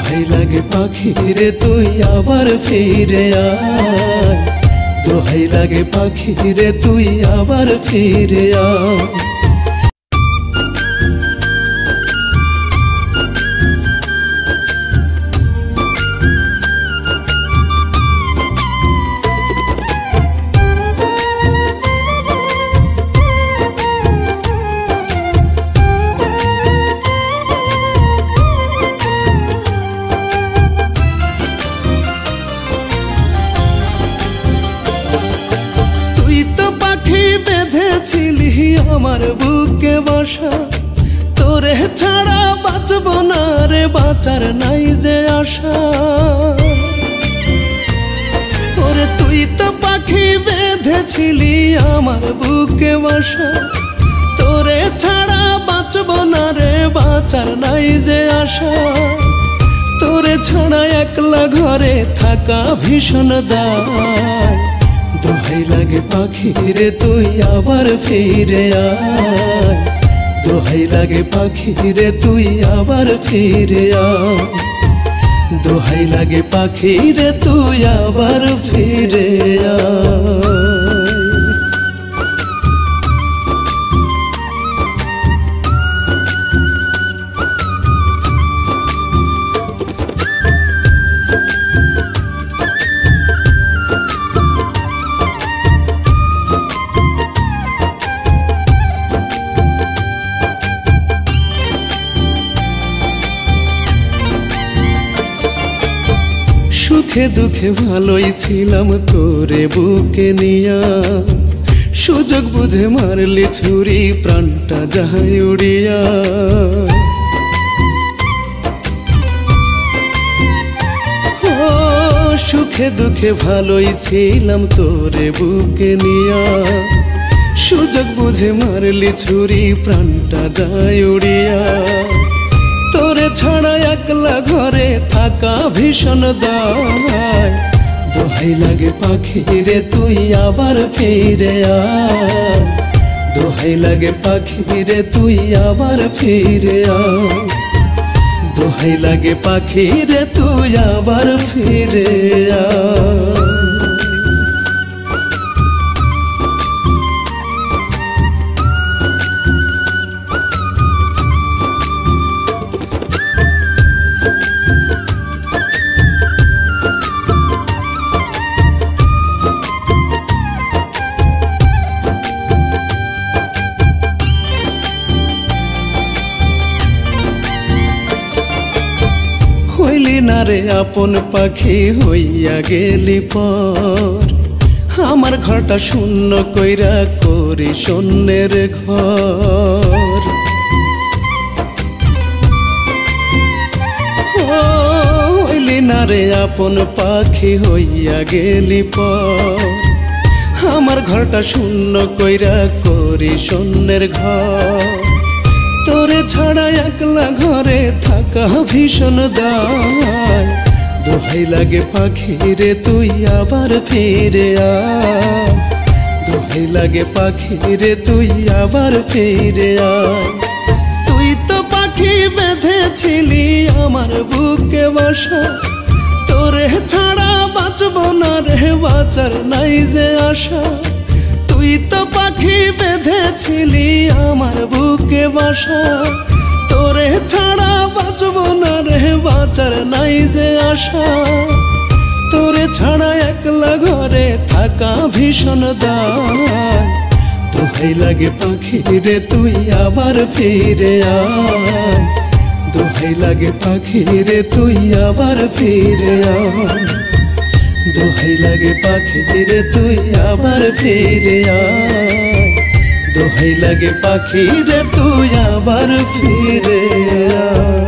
দোহাই লাগে পাখি রে তুই আবার ফিরে আয়, দোহাই লাগে পাখি রে তুই আবার ফিরে আয়। ছিলি আমার বুকে বসা, তোরে ছাড়া বাঁচব না রে, বাঁচার নাই যে আশা। ওরে তুই তো পাখি বেঁধেছিলি আমার বুকে বসা, তোরে ছাড়া বাঁচব না রে, বাঁচার নাই যে আশা। তোরে ছাড়া একলা ঘরে থাকা ভীষণ দায়, দোহাই লাগে পাখি রে তুই আবার ফিরে আয়, দোহাই লাগে পাখি রে তুই আবার ফিরে আয়, দোহাই লাগে পাখি রে তুই আবার ফিরে আয়। সুখে দুঃখে ভালোই ছিলাম তোরে বুকে নিয়া, সুযোগ বুঝে মারলি ছুরি প্রাণটা যায় উড়িয়া। সুখে দুঃখে ভালোই ছিলাম তোরে বুকে নিয়া, সুযোগ বুঝে মারলি ছুরি প্রাণটা যায় উড়িয়া। তোরে ছাড়া একলা ঘরে থাকা ভীষণ দায়, দোহাই লাগে পাখি রে তুই আবার ফিরে আয়, দোহাই লাগে পাখি রে তুই আবার ফিরে আয়, দোহাই লাগে পাখি রে তুই আবার ফিরে আয়। হইলি না রে আপন পাখি হইয়া গেলি পর, আমার ঘরটা শূন্য কইরা করি শূন্যের ঘর। হইলি না রে আপন পাখি হইয়া গেলি পর, আমার ঘরটা শূন্য কইরা করি শূন্যের ঘর। তোরে ছাড়া একলা ঘরে থাকা ভীষণ দায়, দোহাই লাগে পাখি রে তুই আবার ফিরে আয়, দোহাই লাগে পাখি রে তুই আবার ফিরে আয়। তুই তো পাখি বেঁধেছিলি আমার বুকে বাসা, তোরে ছাড়া বাঁচব না রে, বাঁচার নাই যে আশা। তুই তো পাখি বেঁধেছিলি আমার বুকে বাসা, তোরে ছাড়া বাঁচব না রে, বাঁচার নাই যে আশা। তোরে ছাড়া একলা ঘরে থাকা ভীষণ দায়, দোহাই লাগে পাখি রে তুই আবার ফিরে আয়, দোহাই লাগে পাখি রে তুই আবার ফিরে আয়, দোহাই লাগে পাখি রে তুই আবার ফিরে আয়, দোহাই লাগে পাখি রে তুই আবার ফিরে আয়।